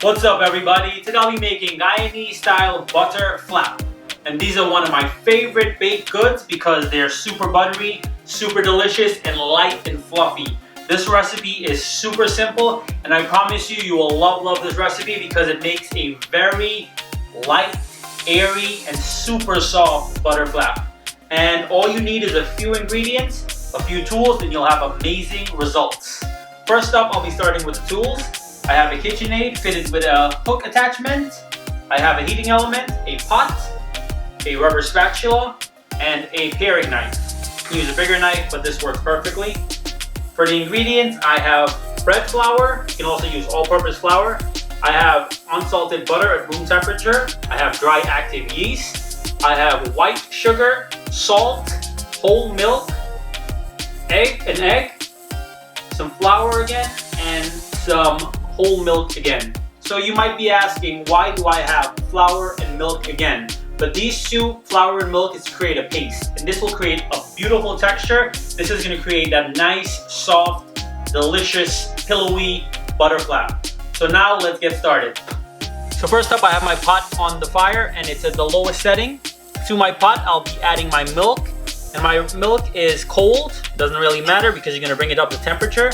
What's up everybody? Today I'll be making Guyanese style butterflap. And these are one of my favorite baked goods because they're super buttery, super delicious, and light and fluffy. This recipe is super simple and I promise you, you will love this recipe because it makes a very light, airy, and super soft butterflap. And all you need is a few ingredients, a few tools, and you'll have amazing results. First up, I'll be starting with the tools. I have a KitchenAid fitted with a hook attachment. I have a heating element, a pot, a rubber spatula, and a paring knife. You can use a bigger knife, but this works perfectly. For the ingredients, I have bread flour. You can also use all-purpose flour. I have unsalted butter at room temperature. I have dry active yeast. I have white sugar, salt, whole milk, an egg, some flour again, and some whole milk again. So you might be asking, why do I have flour and milk again? But these two, flour and milk, is to create a paste. And this will create a beautiful texture. This is gonna create that nice, soft, delicious, pillowy butterflap. So now let's get started. So first up, I have my pot on the fire and it's at the lowest setting. To my pot, I'll be adding my milk. And my milk is cold. Doesn't really matter because you're gonna bring it up to temperature.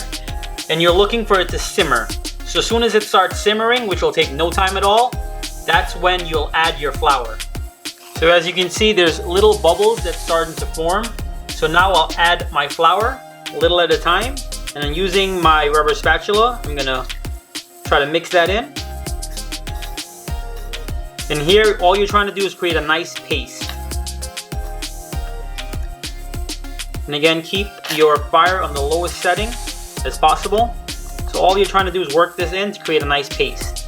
And you're looking for it to simmer. So as soon as it starts simmering, which will take no time at all, that's when you'll add your flour. So as you can see, there's little bubbles that's starting to form. So now I'll add my flour a little at a time. And then using my rubber spatula, I'm gonna try to mix that in. And here, all you're trying to do is create a nice paste. And again, keep your fire on the lowest setting as possible. So all you're trying to do is work this in to create a nice paste.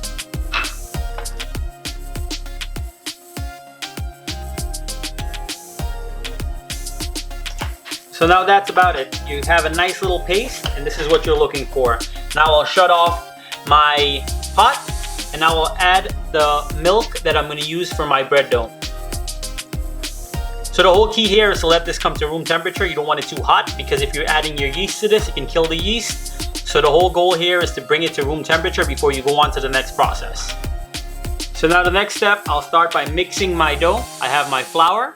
So now that's about it. You have a nice little paste and this is what you're looking for. Now I'll shut off my pot and now I'll add the milk that I'm going to use for my bread dough. So the whole key here is to let this come to room temperature. You don't want it too hot because if you're adding your yeast to this, it can kill the yeast. So the whole goal here is to bring it to room temperature before you go on to the next process. So now the next step, I'll start by mixing my dough. I have my flour,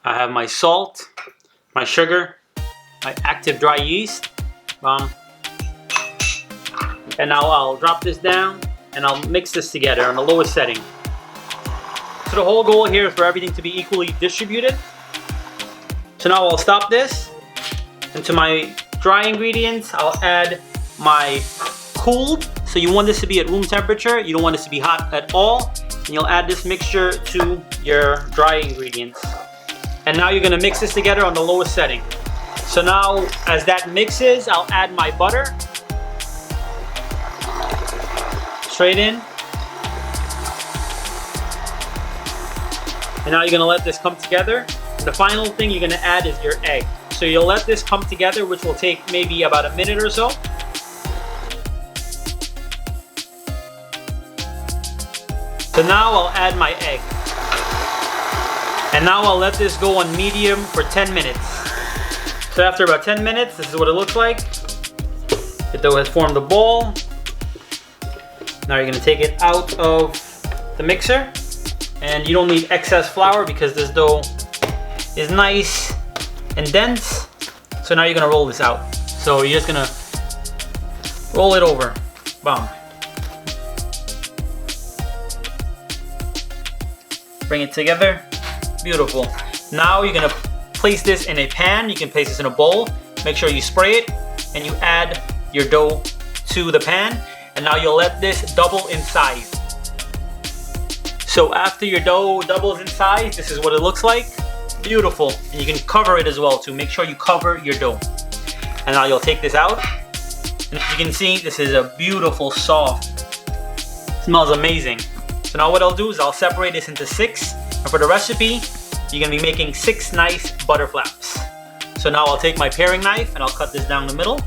I have my salt, my sugar, my active dry yeast. And now I'll drop this down and I'll mix this together on the lowest setting. So the whole goal here is for everything to be equally distributed. So now I'll stop this. And to my dry ingredients, I'll add my cooled. So you want this to be at room temperature. You don't want this to be hot at all. And you'll add this mixture to your dry ingredients. And now you're gonna mix this together on the lowest setting. So now, as that mixes, I'll add my butter. Straight in. And now you're gonna let this come together. And the final thing you're gonna add is your egg. So you'll let this come together, which will take maybe about a minute or so. So now I'll add my egg. And now I'll let this go on medium for 10 minutes. So after about 10 minutes, this is what it looks like. The dough has formed a ball. Now you're gonna take it out of the mixer. And you don't need excess flour because this dough is nice and dense. So now you're gonna roll this out. So you're just gonna roll it over. Bam. Bring it together. Beautiful. Now you're gonna place this in a pan. You can place this in a bowl. Make sure you spray it and you add your dough to the pan. And now you'll let this double in size. So after your dough doubles in size, this is what it looks like. Beautiful. And you can cover it as well too. Make sure you cover your dough. And now you'll take this out. And as you can see, this is a beautiful, soft. Smells amazing. So now what I'll do is I'll separate this into 6. And for the recipe, you're gonna be making 6 nice butterflaps. So now I'll take my paring knife and I'll cut this down the middle.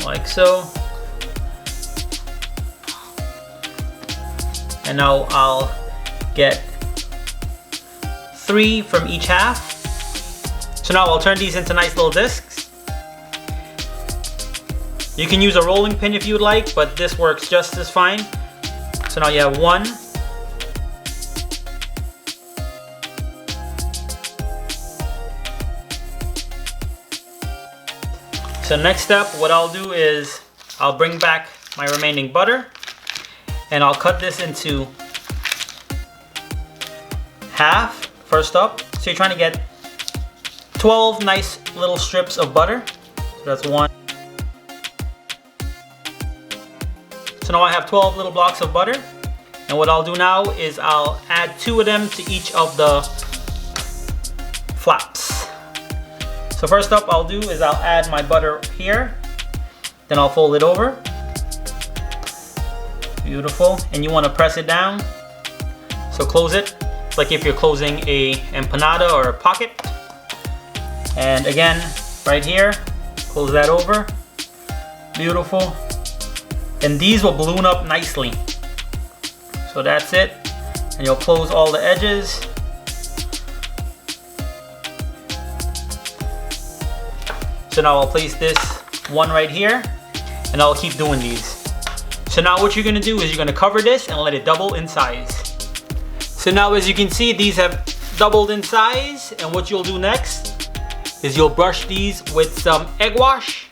Like so. And now I'll get 3 from each half. So now I'll turn these into nice little discs. You can use a rolling pin if you would like, but this works just as fine. So now you have one. So next step, what I'll do is I'll bring back my remaining butter and I'll cut this into half first up. So you're trying to get 12 nice little strips of butter. So that's one. So now I have 12 little blocks of butter. And what I'll do now is I'll add 2 of them to each of the flaps. So first up I'll do is I'll add my butter here. Then I'll fold it over. Beautiful. And you want to press it down. So close it, like if you're closing a empanada or a pocket. And again, right here, close that over. Beautiful. And these will balloon up nicely. So that's it. And you'll close all the edges. So now I'll place this one right here, and I'll keep doing these. So now what you're gonna do is you're gonna cover this and let it double in size. So now as you can see, these have doubled in size, and what you'll do next is you'll brush these with some egg wash.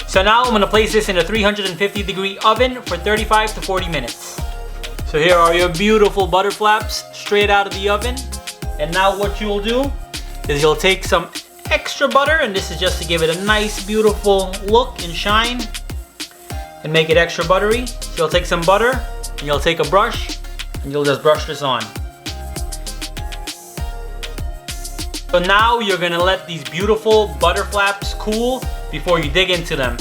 So now I'm gonna place this in a 350-degree oven for 35 to 40 minutes. So here are your beautiful butter flaps straight out of the oven. And now what you'll do is you'll take some extra butter, and this is just to give it a nice beautiful look and shine and make it extra buttery. So you'll take some butter and you'll take a brush and you'll just brush this on. So now you're gonna let these beautiful butter flaps cool before you dig into them.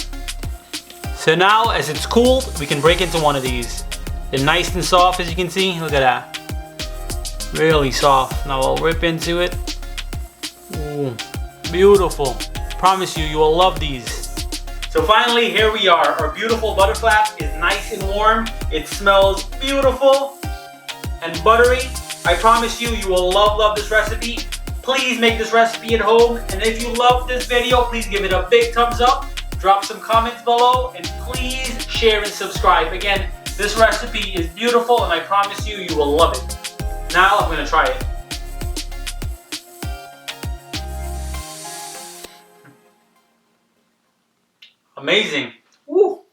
So now as it's cooled, we can break into one of these. They're nice and soft, as you can see. Look at that. Really soft. Now I'll rip into it. Ooh, beautiful. Promise you, you will love these. So finally, here we are. Our beautiful butter flap is nice and warm. It smells beautiful and buttery. I promise you, you will love this recipe. Please make this recipe at home, and if you love this video, please give it a big thumbs up, drop some comments below, and please share and subscribe. Again, this recipe is beautiful, and I promise you, you will love it. Now I'm gonna try it. Amazing. Woo.